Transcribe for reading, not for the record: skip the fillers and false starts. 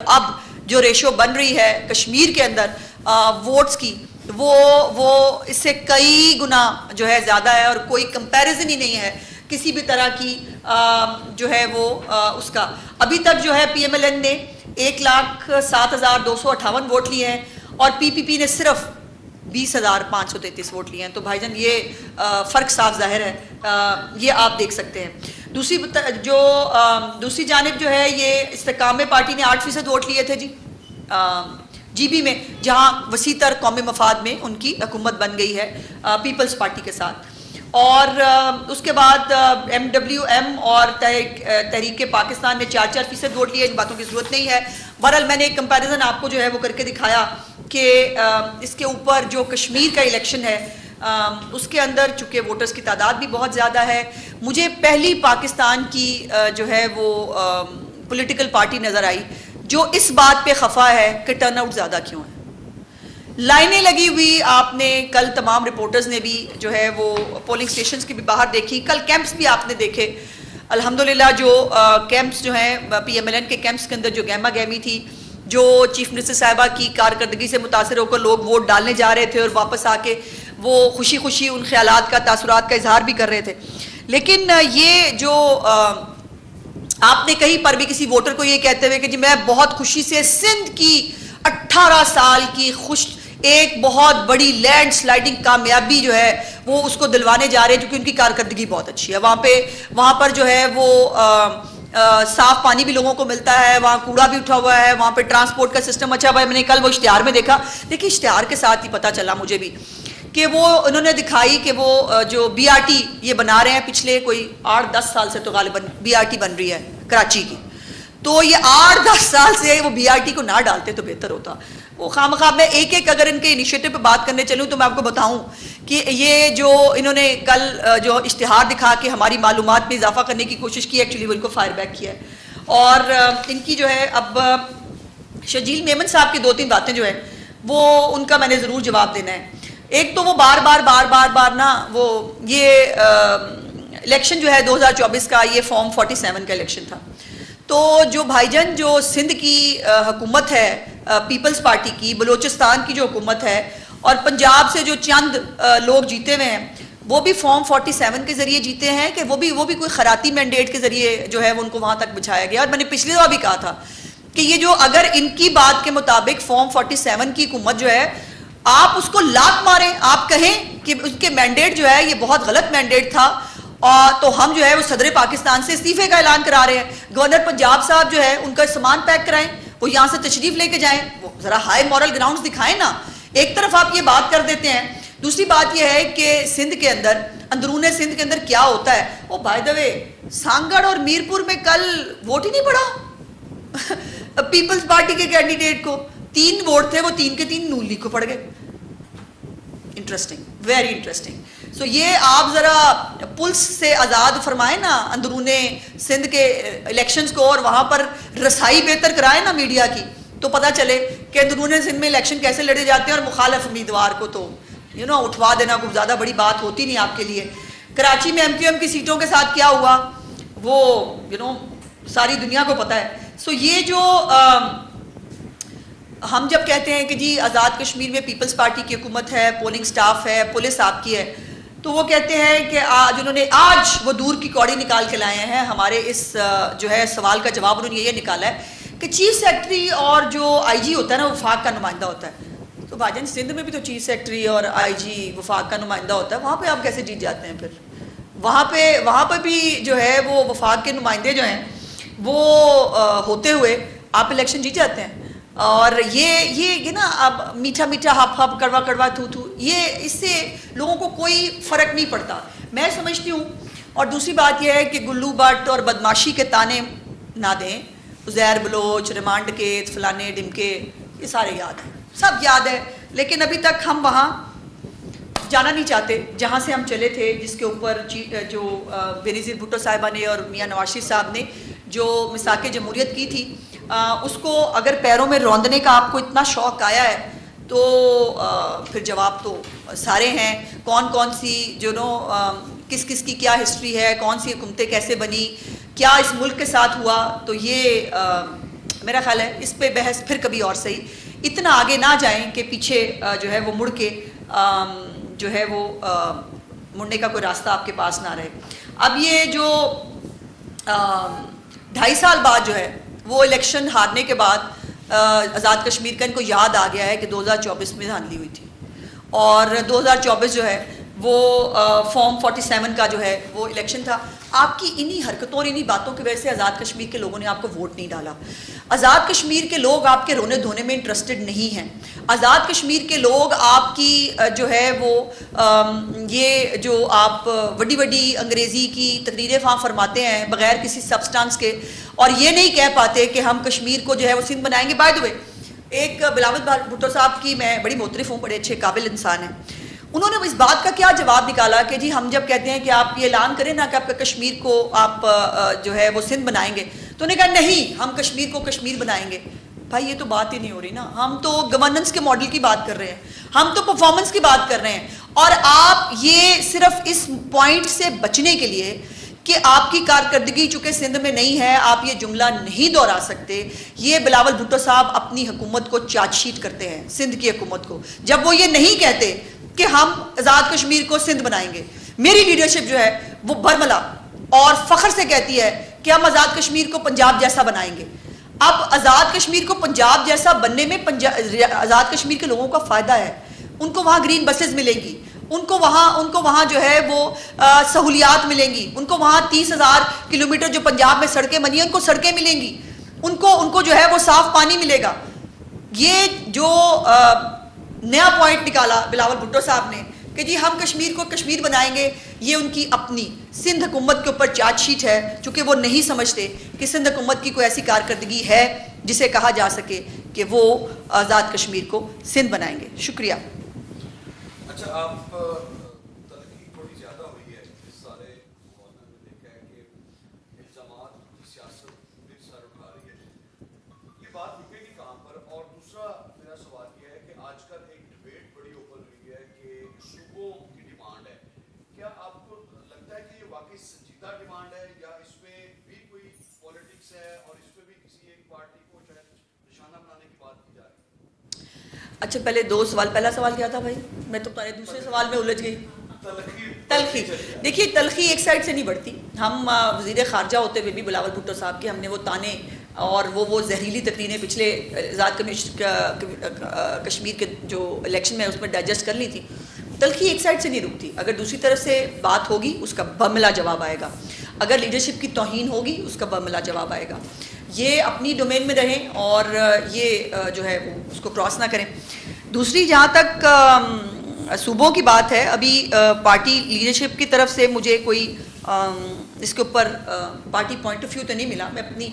अब जो रेशो बन रही है कश्मीर के अंदर वोट्स की वो इससे कई गुना जो है ज़्यादा है और कोई कंपैरिजन ही नहीं है किसी भी तरह की जो है वो उसका। अभी तक जो है PMLN ने 1,07,258 वोट लिए हैं और PPP ने सिर्फ 20,533 वोट लिए हैं। तो भाईजान ये फ़र्क साफ जाहिर है, ये आप देख सकते हैं। दूसरी जानिब जो है ये इस्तेकाम पार्टी ने 8% वोट लिए थे जी GB में, जहां वसीतर कौमी मफाद में उनकी हुकूमत बन गई है पीपल्स पार्टी के साथ। और उसके बाद MWM और तहरीक पाकिस्तान ने 4% वोट लिए। इन बातों की जरूरत नहीं है। बहरहाल मैंने एक कंपैरिजन आपको जो है वो करके दिखाया कि इसके ऊपर जो कश्मीर का इलेक्शन है उसके अंदर चूंकि वोटर्स की तादाद भी बहुत ज़्यादा है, मुझे पहली पाकिस्तान की जो है वो पॉलिटिकल पार्टी नज़र आई जो इस बात पे खफा है कि टर्नआउट ज़्यादा क्यों है। लाइनें लगी हुई आपने कल तमाम रिपोर्टर्स ने भी जो है वो पोलिंग स्टेशंस की भी बाहर देखी, कल कैंप्स भी आपने देखे। अल्हम्दुलिल्लाह जो कैंप्स जो हैं PMLN के कैंप्स के अंदर जो गहमा गहमी थी, जो चीफ मिनिस्टर साहिबा की कारकर्दगी से मुतासर होकर लोग वोट डालने जा रहे थे और वापस आके वो खुशी खुशी उन ख्यालात का तासुरात का इजहार भी कर रहे थे। लेकिन ये जो आपने कहीं पर भी किसी वोटर को ये कहते हुए कि जी मैं बहुत खुशी से सिंध की 18 साल की खुश एक बहुत बड़ी लैंड स्लाइडिंग कामयाबी जो है वो उसको दिलवाने जा रहे हैं, क्योंकि उनकी कारकर्दगी बहुत अच्छी है। वहाँ पर जो है वो साफ पानी भी लोगों को मिलता है, वहाँ कूड़ा भी उठा हुआ है, वहाँ पे ट्रांसपोर्ट का सिस्टम अच्छा हुआ है। मैंने कल वो इश्तिहार में देखा, देखिए इश्तिहार के साथ ही पता चला मुझे भी कि वो उन्होंने दिखाई कि वो जो BRT ये बना रहे हैं पिछले कोई 8-10 साल से, तो गालिबन BRT बन रही है कराची की। तो ये 8-10 साल से वो BRT को ना डालते तो बेहतर होता। वो खामखा मैं एक अगर इनके इनिशिएटिव पे बात करने चलूँ तो मैं आपको बताऊं कि ये जो इन्होंने कल जो इश्तिहार दिखा के हमारी मालूमात में इजाफा करने की कोशिश की, एक्चुअली वो इनको फायर बैक किया है। और इनकी जो है अब शजील मेमन साहब की 2-3 बातें जो है वो उनका मैंने ज़रूर जवाब देना है। एक तो वो बार बार ना वो ये इलेक्शन जो है 2024 का ये फॉर्म 47 का इलेक्शन था। तो जो भाईजान जो सिंध की हुकूमत है पीपल्स पार्टी की, बलोचिस्तान की जो हुकूमत है और पंजाब से जो चंद लोग जीते हुए हैं वो भी फॉर्म 47 के जरिए जीते हैं कि वो भी कोई खराती मैंडेट के जरिए जो है वो उनको वहां तक बिछाया गया। और मैंने पिछली दफा भी कहा था कि ये जो अगर इनकी बात के मुताबिक फॉर्म 47 की हुकूमत जो है आप उसको लात मारें, आप कहें कि उसके मैंडेट जो है ये बहुत गलत मैंडेट था और तो हम जो है वो सदर पाकिस्तान से इस्तीफे का ऐलान करा रहे हैं। गवर्नर पंजाब साहब जो है उनका सामान पैक कराएं, वो यहाँ से तशरीफ लेके जाएं, वो जरा हाई मॉरल ग्राउंड्स दिखाएं ना। एक तरफ आप ये बात कर देते हैं, दूसरी बात ये है कि सिंध के अंदर अंदरूने सिंध के अंदर क्या होता है। ओ बाय द वे सांगड़ और मीरपुर में कल वोट ही नहीं पड़ा पीपल्स पार्टी के कैंडिडेट को 3 वोट थे, वो 3 के 3 नून लीग को पड़ गए। Interesting, very interesting. सो ये आप जरा पुल्स से आज़ाद फरमाए ना अंदरूने सिंध के इलेक्शंस को और वहाँ पर रसाई बेहतर कराए ना मीडिया की, तो पता चले कि अंदरूने सिंध में इलेक्शन कैसे लड़े जाते हैं और मुखालिफ उम्मीदवार को तो उठवा देना कुछ ज़्यादा बड़ी बात होती नहीं आपके लिए। कराची में MQM की सीटों के साथ क्या हुआ वो सारी दुनिया को पता है। सो ये जो हम जब कहते हैं कि जी आज़ाद कश्मीर में पीपल्स पार्टी की हुकूमत है, पोलिंग स्टाफ है, पुलिस आपकी है, तो वो कहते हैं कि आज उन्होंने वो दूर की कौड़ी निकाल के लाए हैं। हमारे इस जो है सवाल का जवाब उन्होंने ये निकाला है कि चीफ सेक्रेटरी और जो IG होता है ना वफाक का नुमाइंदा होता है। तो भाईजान सिंध में भी तो चीफ सेक्रेटरी और IG वफाक का नुमाइंदा होता है, वहाँ पे आप कैसे जीत जाते हैं फिर? वहाँ पे भी जो है वो वफाक के नुमाइंदे जो हैं वो होते हुए आप इलेक्शन जीत जाते हैं। और ये ना अब मीठा हप कड़वा कड़वा थू ये इससे लोगों को कोई फर्क नहीं पड़ता, मैं समझती हूँ। और दूसरी बात यह है कि गुल्लू भट्ट और बदमाशी के ताने ना दें। उज़ैर बलोच, रिमांड के फलाने डिमके ये सारे याद हैं, सब याद है, लेकिन अभी तक हम वहाँ जाना नहीं चाहते जहाँ से हम चले थे, जिसके ऊपर जो बेनज़ीर भुट्टो साहिबा ने और मियाँ नवाज शरीफ साहब ने जो मिसाक़े जमहूरियत की थी उसको अगर पैरों में रौंदने का आपको इतना शौक़ आया है तो फिर जवाब तो सारे हैं। कौन सी किस की क्या हिस्ट्री है, कौन सी हुकूमतें कैसे बनी, क्या इस मुल्क के साथ हुआ, तो ये मेरा ख्याल है इस पे बहस फिर कभी और सही, इतना आगे ना जाएं कि पीछे जो है वो मुड़ के जो है वो मुड़ने का कोई रास्ता आपके पास ना रहे। अब ये जो 2.5 साल बाद जो है वो इलेक्शन हारने के बाद आज़ाद कश्मीर का इनको याद आ गया है कि 2024 में धांधली हुई थी और 2024 जो है वो फॉर्म 47 का जो है वो इलेक्शन था। आपकी इन्हीं हरकतों और इन्हीं बातों की वजह से आज़ाद कश्मीर के लोगों ने आपको वोट नहीं डाला। आज़ाद कश्मीर के लोग आपके रोने धोने में इंटरेस्टेड नहीं हैं। आज़ाद कश्मीर के लोग आपकी जो है वो ये जो आप बड़ी बड़ी अंग्रेज़ी की तकरीरें वहाँ फरमाते हैं बग़ैर किसी सब्सटेंस के, और ये नहीं कह पाते कि हम कश्मीर को जो है वो सिंध बनाएंगे। बाय द वे, एक बिलावल भुट्टो साहब की मैं बड़ी मोतरफ़ हूँ, बड़े अच्छे काबिल इंसान हैं। उन्होंने इस बात का क्या जवाब निकाला कि जी हम जब कहते हैं कि आप ये ऐलान करें ना कि आपका कश्मीर को आप जो है वो सिंध बनाएंगे, तो उन्होंने कहा नहीं, हम कश्मीर को कश्मीर बनाएंगे। भाई ये तो बात ही नहीं हो रही ना, हम तो गवर्नेंस के मॉडल की बात कर रहे हैं, हम तो परफॉर्मेंस की बात कर रहे हैं। और आप ये सिर्फ इस पॉइंट से बचने के लिए कि आपकी कारकर्दगी चूंकि सिंध में नहीं है, आप ये जुमला नहीं दोहरा सकते। ये बिलावल भुट्टो साहब अपनी हुकूमत को चार्जशीट करते हैं, सिंध की हुकूमत को, जब वो ये नहीं कहते कि हम आज़ाद कश्मीर को सिंध बनाएंगे। मेरी लीडरशिप जो है वो बरमला और फख्र से कहती है कि हम आज़ाद कश्मीर को पंजाब जैसा बनाएंगे। अब आज़ाद कश्मीर को पंजाब जैसा बनने में आज़ाद कश्मीर के लोगों का फ़ायदा है। उनको वहाँ ग्रीन बसेस मिलेंगी, उनको वहाँ जो है वो सहूलियात मिलेंगी, उनको वहाँ 30,000 किलोमीटर जो पंजाब में सड़कें बनी हैं उनको सड़कें मिलेंगी, उनको जो है वो साफ पानी मिलेगा। ये जो नया पॉइंट निकाला बिलावल भुट्टो साहब ने कि जी हम कश्मीर को कश्मीर बनाएंगे, ये उनकी अपनी सिंध हुकूमत के ऊपर चार्जशीट है, चूँकि वो नहीं समझते कि सिंध हुकूमत की कोई ऐसी कारकर्दगी है जिसे कहा जा सके कि वो आज़ाद कश्मीर को सिंध बनाएंगे। शुक्रिया। अच्छा, आप तलखी थोड़ी ज़्यादा हुई है इस सारे माहौल में, देखा है कि इल्ज़ामात की सियासत फिर सर उठा रही है, ये बात रुकेगी कहाँ पर? और दूसरा मेरा सवाल ये है कि आजकल एक डिबेट बड़ी ओपन हुई है कि सूबों की डिमांड है, क्या आपको लगता है कि ये वाकई संजीदा डिमांड है या इसमें भी कोई पॉलिटिक्स है और इसमें भी किसी एक पार्टी को शायद निशाना बनाने की बात की जा रही है? अच्छा, पहले 2 सवाल, पहला सवाल क्या था भाई? मैं तो तुम्हारे दूसरे सवाल में उलझ गई। तलखी, देखिए तलखी एक साइड से नहीं बढ़ती। हम वज़ीर ख़ारजा होते हुए भी बिलावल भुट्टो साहब के हमने वो ताने और वो जहरीली तकरीरें पिछले आज़ाद कश्मीर के जो इलेक्शन में उसमें डाइजेस्ट कर ली थी। तलखी एक साइड से नहीं रुकती, अगर दूसरी तरफ से बात होगी उसका बमला जवाब आएगा, अगर लीडरशिप की तौहीन होगी उसका बमला जवाब आएगा। ये अपनी डोमेन में रहें और ये जो है वो उसको क्रॉस ना करें। दूसरी जहाँ तक सूबों की बात है, अभी पार्टी लीडरशिप की तरफ से मुझे कोई इसके ऊपर पार्टी पॉइंट ऑफ व्यू तो नहीं मिला। मैं अपनी